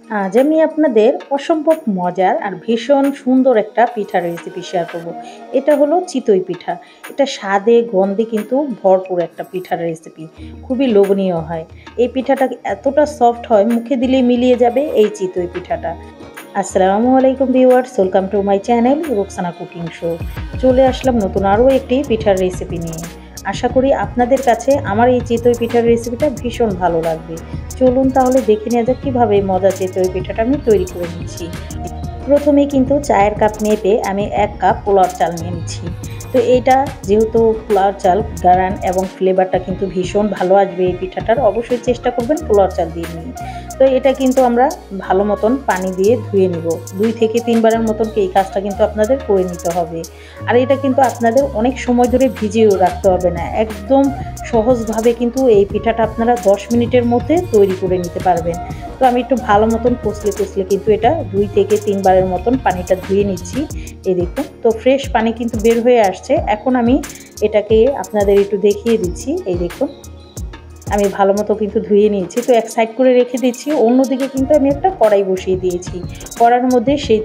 আজ আমি আপনাদের অসম্ভব মজার আর ভীষণ সুন্দর একটা পিঠার রেসিপি শেয়ার করব। এটা হলো চিতই পিঠা। এটা স্বাদে গন্ধে কিন্তু ভরপুর একটা পিঠার রেসিপি। খুবই লোভনীয় হয়। এই পিঠাটা এতটা সফট হয়, মুখে দিলেই মিলিয়ে যাবে এই চিতই পিঠাটা। আসসালামু আলাইকুম viewers, welcome to my channel Rukhsana cooking show. চলে আসলাম নতুন আরও একটি পিঠার রেসিপি নিয়ে। আশা করি আপনাদের কাছে আমার এই চিতই পিঠার রেসিপিটা ভীষণ ভালো লাগবে। চলুন তাহলে দেখে নেওয়া যাক কীভাবে এই মজার চিতই পিঠাটা আমি তৈরি করে নিচ্ছি। প্রথমে কিন্তু চায়ের কাপ মেপে আমি 1 কাপ পোলাওর চাল নিয়ে নিচ্ছি। তো এটা যেহেতু পোলাওর চাল গারান এবং ফ্লেভারটা কিন্তু ভীষণ ভালো আসবে এই পিঠাটার, অবশ্যই চেষ্টা করবেন পোলাওর চাল দিয়ে নিয়ে। তো এটা কিন্তু আমরা ভালো মতন পানি দিয়ে ধুয়ে নিব। 2 থেকে 3 বারের মতন এই কাজটা কিন্তু আপনাদের করে নিতে হবে। আর এটা কিন্তু আপনাদের অনেক সময় ধরে ভিজিয়েও রাখতে হবে না, একদম সহজভাবে কিন্তু এই পিঠাটা আপনারা 10 মিনিটের মধ্যে তৈরি করে নিতে পারবেন। তো আমি একটু ভালো মতন কষলে কিন্তু এটা 2 থেকে 3 বারের মতন পানিটা ধুয়ে নিচ্ছি। এই দেখুন, তো ফ্রেশ পানি কিন্তু বের হয়ে আসছে। এখন আমি এটাকে আপনাদের একটু দেখিয়ে দিচ্ছি। এই দেখুন, আমি ভালো মতো কিন্তু ধুয়ে নিয়েছি। তো এক সাইড করে রেখে দিচ্ছি। অন্যদিকে কিন্তু আমি একটা কড়াই বসিয়ে দিয়েছি। কড়াইয়ের মধ্যে সেই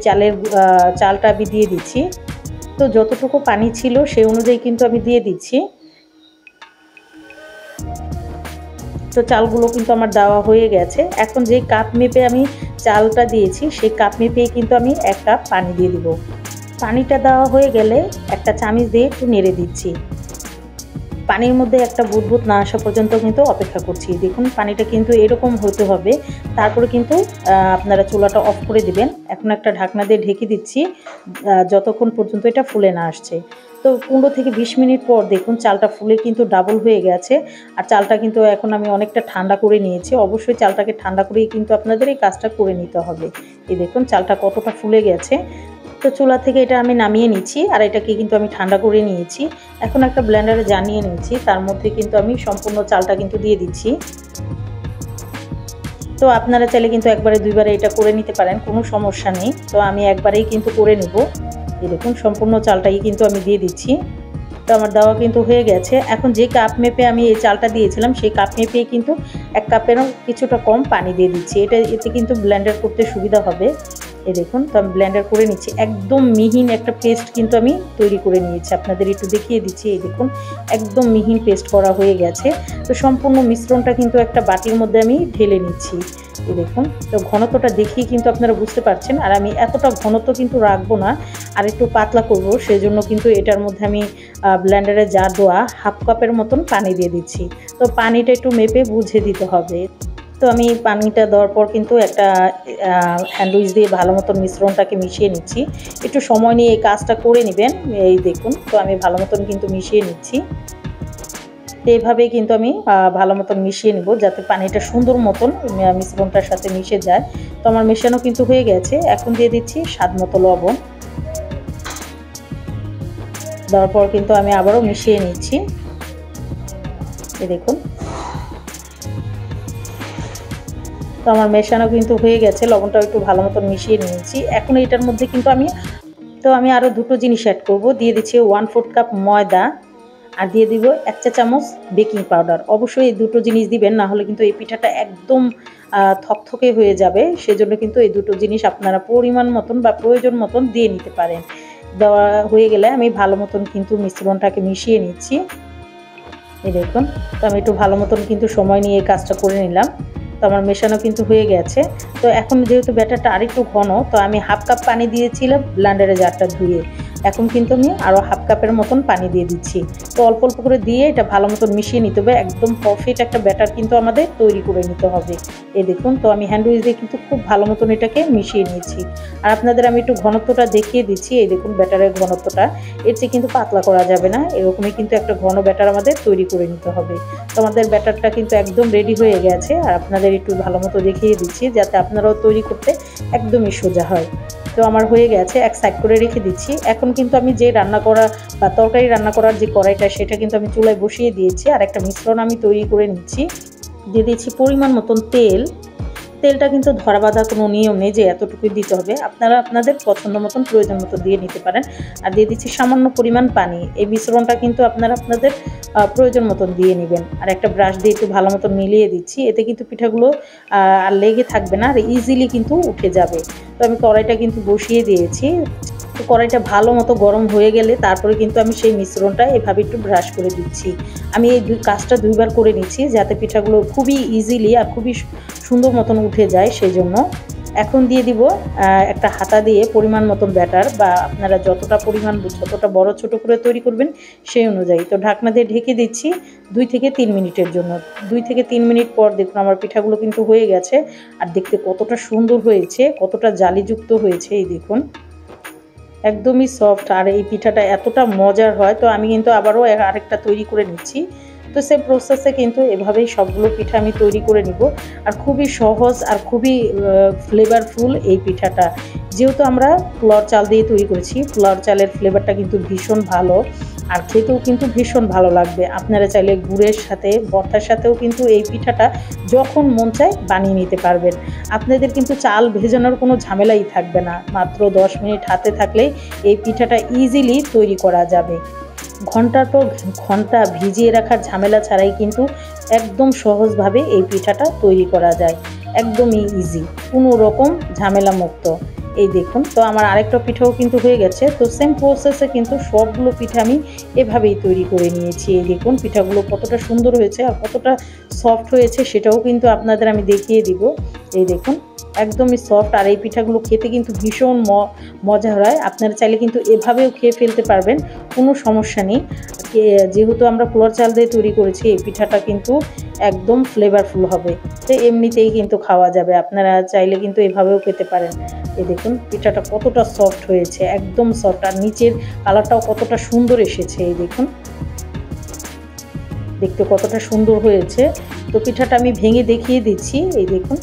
চালটা আমি দিয়ে দিচ্ছি। তো যতটুকু পানি ছিল সেই অনুযায়ী কিন্তু আমি দিয়ে দিচ্ছি। তো চালগুলো কিন্তু আমার দেওয়া হয়ে গেছে। এখন যে কাপ মেপে আমি চালটা দিয়েছি সেই কাপ মেপেই কিন্তু আমি 1 কাপ পানি দিয়ে দিব। পানিটা দেওয়া হয়ে গেলে একটা চামচ দিয়ে একটু নেড়ে দিচ্ছি। পানির মধ্যে একটা বুদবুদ না আসা পর্যন্ত কিন্তু অপেক্ষা করছি। দেখুন, পানিটা কিন্তু এরকম হতে হবে। তারপরে কিন্তু আপনারা চুলাটা অফ করে দিবেন। এখন একটা ঢাকনা দিয়ে ঢেকে দিচ্ছি যতক্ষণ পর্যন্ত এটা ফুলে না আসছে। তো 15 থেকে 20 মিনিট পর দেখুন চালটা ফুলে কিন্তু ডাবল হয়ে গেছে। আর চালটা কিন্তু এখন আমি অনেকটা ঠান্ডা করে নিয়েছি। অবশ্যই চালটাকে ঠান্ডা করেই কিন্তু আপনাদের এই কাজটা করে নিতে হবে। এই দেখুন চালটা কতটা ফুলে গেছে। তো চুলা থেকে এটা আমি নামিয়ে নিচ্ছি আর এটাকে কিন্তু আমি ঠান্ডা করে নিয়েছি। এখন একটা ব্লেন্ডারে জানিয়ে নিচ্ছি, তার মধ্যে কিন্তু আমি সম্পূর্ণ চালটা কিন্তু দিয়ে দিচ্ছি। তো আপনারা চাইলে কিন্তু একবারে দুইবারে এটা করে নিতে পারেন, কোনো সমস্যা নেই। তো আমি একবারেই কিন্তু করে নেব। এই দেখুন সম্পূর্ণ চালটাই কিন্তু আমি দিয়ে দিচ্ছি। তো আমার দেওয়া কিন্তু হয়ে গেছে। এখন যে কাপ মেপে আমি এই চালটা দিয়েছিলাম সেই কাপ মেপেই কিন্তু 1 কাপেরও কিছুটা কম পানি দিয়ে দিচ্ছি। এতে কিন্তু ব্লেন্ডার করতে সুবিধা হবে। এই দেখুন, তো আমি ব্লেন্ডার করে নিচ্ছি। একদম মিহিন একটা পেস্ট কিন্তু আমি তৈরি করে নিয়েছি। আপনাদের একটু দেখিয়ে দিচ্ছি। এই দেখুন একদম মিহিন পেস্ট করা হয়ে গেছে। তো সম্পূর্ণ মিশ্রণটা কিন্তু একটা বাটির মধ্যে আমি ঢেলে নিচ্ছি। এই দেখুন, তো ঘনত্বটা দেখিয়ে কিন্তু আপনারা বুঝতে পারছেন। আর আমি এতটা ঘনত্ব কিন্তু রাখবো না, আর একটু পাতলা করব। সেজন্য কিন্তু এটার মধ্যে আমি ব্লেন্ডারে যা দেওয়া 1/2 কাপের মতন পানি দিয়ে দিচ্ছি। তো পানিটা একটু মেপে বুঝে দিতে হবে। তো আমি পানিটা দেওয়ার পর কিন্তু একটা হ্যান্ড উইচ দিয়ে ভালো মতন মিশ্রণটাকে মিশিয়ে নিচ্ছি। একটু সময় নিয়ে এই কাজটা করে নেবেন। এই দেখুন, তো আমি ভালো মতন কিন্তু মিশিয়ে নিচ্ছি। তো এভাবেই কিন্তু আমি ভালো মতন মিশিয়ে নেব যাতে পানিটা সুন্দর মতন মিশ্রণটার সাথে মিশে যায়। তো আমার মেশানো কিন্তু হয়ে গেছে। এখন দিয়ে দিচ্ছি স্বাদ মতো লবণ। দেওয়ার পর কিন্তু আমি আবারও মিশিয়ে নিচ্ছি। এই দেখুন, তো আমার মেশানো কিন্তু হয়ে গেছে। লবণটাও একটু ভালো মতন মিশিয়ে নিয়েছি। এখন এটার মধ্যে কিন্তু আমি আরও দুটো জিনিস অ্যাড করব। দিয়ে দিচ্ছি 1/4 কাপ ময়দা আর দিয়ে দিব 1 চা চামচ বেকিং পাউডার। অবশ্যই এই দুটো জিনিস দিবেন, না হলে কিন্তু এই পিঠাটা একদম থকথকে হয়ে যাবে। সেজন্য কিন্তু এই দুটো জিনিস আপনারা পরিমাণ মতন বা প্রয়োজন মতন দিয়ে নিতে পারেন। দেওয়া হয়ে গেলে আমি ভালো মতন কিন্তু মিশ্রণটাকে মিশিয়ে নিচ্ছি। এই দেখুন, তো আমি একটু ভালো মতন কিন্তু সময় নিয়ে এই কাজটা করে নিলাম। তো আমার মেশানো কিন্তু হয়ে গেছে। তো এখন যেহেতু ব্যাটারটা আরেকটু ঘন, তো আমি 1/2 কাপ পানি দিয়েছিলাম ব্লেন্ডারে জারটা ধুয়ে। এখন কিন্তু আমি আরও 1/2 কাপের মতন পানি দিয়ে দিচ্ছি। তো অল্প অল্প করে দিয়ে এটা ভালো মতন মিশিয়ে নিতে হবে। একদম পারফেক্ট একটা ব্যাটার কিন্তু আমাদের তৈরি করে নিতে হবে। এই দেখুন, তো আমি হ্যান্ড উইচ দিয়ে কিন্তু খুব ভালো মতন এটাকে মিশিয়ে নিয়েছি। আর আপনাদের আমি একটু ঘনত্বটা দেখিয়ে দিচ্ছি। এই দেখুন ব্যাটারের ঘনত্বটা, এর চেয়ে কিন্তু পাতলা করা যাবে না। এরকমই কিন্তু একটা ঘন ব্যাটার আমাদের তৈরি করে নিতে হবে। তো আমাদের ব্যাটারটা কিন্তু একদম রেডি হয়ে গেছে। আর আপনাদের একটু ভালো মতো দেখিয়ে দিচ্ছি যাতে আপনারাও তৈরি করতে একদমই সোজা হয়। তো আমার হয়ে গেছে, এক সাইড করে রেখে দিচ্ছি। এখন কিন্তু আমি যে রান্না করা বা তরকারি রান্না করার যে কড়াইটা সেটা কিন্তু আমি চুলায় বসিয়ে দিয়েছি। আর একটা মিশ্রণ আমি তৈরি করে নিচ্ছি। দিয়ে দিচ্ছি পরিমাণ মতন তেল। তেলটা কিন্তু ধরা বাঁধা কোনো নিয়ম নেই যে এতটুকুই দিতে হবে, আপনারা আপনাদের পছন্দ মতন প্রয়োজন মতো দিয়ে নিতে পারেন। আর দিয়ে দিচ্ছি সামান্য পরিমাণ পানি। এই মিশ্রণটা কিন্তু আপনারা আপনাদের প্রয়োজন মতন দিয়ে নেবেন। আর একটা ব্রাশ দিয়ে একটু ভালো মতন মিলিয়ে দিচ্ছি, এতে কিন্তু পিঠাগুলো আর লেগে থাকবে না, আর ইজিলি কিন্তু উঠে যাবে। তো আমি কড়াইটা কিন্তু বসিয়ে দিয়েছি। তো কড়াইটা ভালো মতো গরম হয়ে গেলে তারপরে কিন্তু আমি সেই মিশ্রণটা এভাবে একটু ব্রাশ করে দিচ্ছি। আমি এই কাজটা 2 বার করে নিচ্ছি যাতে পিঠাগুলো খুবই ইজিলি আর খুবই সুন্দর মতন উঠে যায়। সেই জন্য এখন দিয়ে দিব একটা হাতা দিয়ে পরিমাণ মতন ব্যাটার, বা আপনারা যতটা পরিমাণ যতটা বড় ছোট করে তৈরি করবেন সেই অনুযায়ী। তো ঢাকনা দিয়ে ঢেকে দিচ্ছি 2 থেকে 3 মিনিটের জন্য। 2 থেকে 3 মিনিট পর দেখুন আমার পিঠাগুলো কিন্তু হয়ে গেছে, আর দেখতে কতটা সুন্দর হয়েছে, কতটা জালিযুক্ত হয়েছে। এই দেখুন একদমই সফট, আর এই পিঠাটা এতটা মজার হয়। তো আমি কিন্তু আবারও আরেকটা তৈরি করে নিচ্ছি। তো সেই প্রসেসে কিন্তু এভাবেই সবগুলো পিঠা আমি তৈরি করে নিব। আর খুবই সহজ আর খুবই ফ্লেভারফুল এই পিঠাটা। যেহেতু আমরা পোলাওর চাল দিয়ে তৈরি করেছি, পোলাওর চালের ফ্লেভারটা কিন্তু ভীষণ ভালো, আর খেতেও কিন্তু ভীষণ ভালো লাগবে। আপনারা চাইলে গুড়ের সাথে ভর্তার সাথেও কিন্তু এই পিঠাটা যখন মন চায় বানিয়ে নিতে পারবেন। আপনাদের কিন্তু চাল ভেজানোর কোনো ঝামেলাই থাকবে না। মাত্র 10 মিনিট হাতে থাকলেই এই পিঠাটা ইজিলি তৈরি করা যাবে। ঘন্টার পর ঘন্টা ভিজিয়ে রাখার ঝামেলা ছাড়াই কিন্তু একদম সহজভাবে এই পিঠাটা তৈরি করা যায়, একদমই ইজি, কোনো রকম ঝামেলা মুক্ত। এই দেখুন, তো আমার আরেকটা পিঠাও কিন্তু হয়ে গেছে। তো সেম প্রসেসে কিন্তু সবগুলো পিঠা আমি এভাবেই তৈরি করে নিয়েছি। এই দেখুন পিঠাগুলো কতটা সুন্দর হয়েছে আর কতটা সফট হয়েছে সেটাও কিন্তু আপনাদের আমি দেখিয়ে দিব। এই দেখুন একদমই সফট, আর এই পিঠাগুলো খেতে কিন্তু ভীষণ মজা হয়। আপনারা চাইলে কিন্তু এভাবেও খেয়ে ফেলতে পারবেন, কোনো সমস্যা নেই। যেহেতু আমরা পোলাওর চাল দিয়ে তৈরি করেছি, এই পিঠাটা কিন্তু একদম ফ্লেভারফুল হবে। তো এমনিতেই কিন্তু খাওয়া যাবে, আপনারা চাইলে কিন্তু এভাবেও খেতে পারেন। এই দেখুন পিঠাটা কতটা সফট হয়েছে, একদম সফট, আর নিচের কালারটাও কতটা সুন্দর এসেছে। এই দেখুন দেখতে কতটা সুন্দর হয়েছে। তো পিঠাটা আমি ভেঙে দেখিয়ে দিচ্ছি। এই দেখুন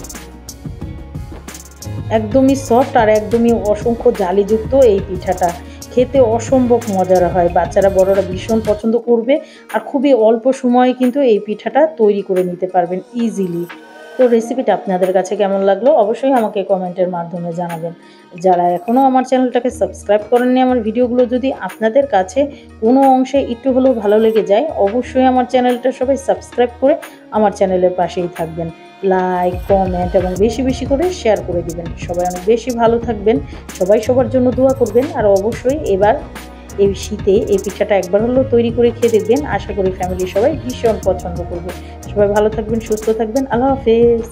একদমই সফট আর একদমই অসংখ্য জালিযুক্ত এই পিঠাটা। খেতে অসম্ভব মজার হয়, বাচ্চারা বড়রা ভীষণ পছন্দ করবে, আর খুবই অল্প সময়ে কিন্তু এই পিঠাটা তৈরি করে নিতে পারবেন ইজিলি। তো রেসিপিটা আপনাদের কাছে কেমন লাগলো অবশ্যই আমাকে কমেন্টের মাধ্যমে জানাবেন। যারা এখনও আমার চ্যানেলটাকে সাবস্ক্রাইব করেননি, আমার ভিডিওগুলো যদি আপনাদের কাছে কোনো অংশে একটু হলেও ভালো লেগে যায়, অবশ্যই আমার চ্যানেলটা সবাই সাবস্ক্রাইব করে আমার চ্যানেলের পাশেই থাকবেন। লাইক, কমেন্ট এবং বেশি বেশি করে শেয়ার করে দিবেন। সবাই অনেক বেশি ভালো থাকবেন, সবাই সবার জন্য দোয়া করবেন। আর অবশ্যই এবার এই শীতে এই পিঠাটা একবার হলেও তৈরি করে খেয়ে দেখবেন, আশা করি ফ্যামিলি সবাই ভীষণ পছন্দ করবে। সবাই ভালো থাকবেন, সুস্থ থাকবেন, আল্লাহ হাফেজ।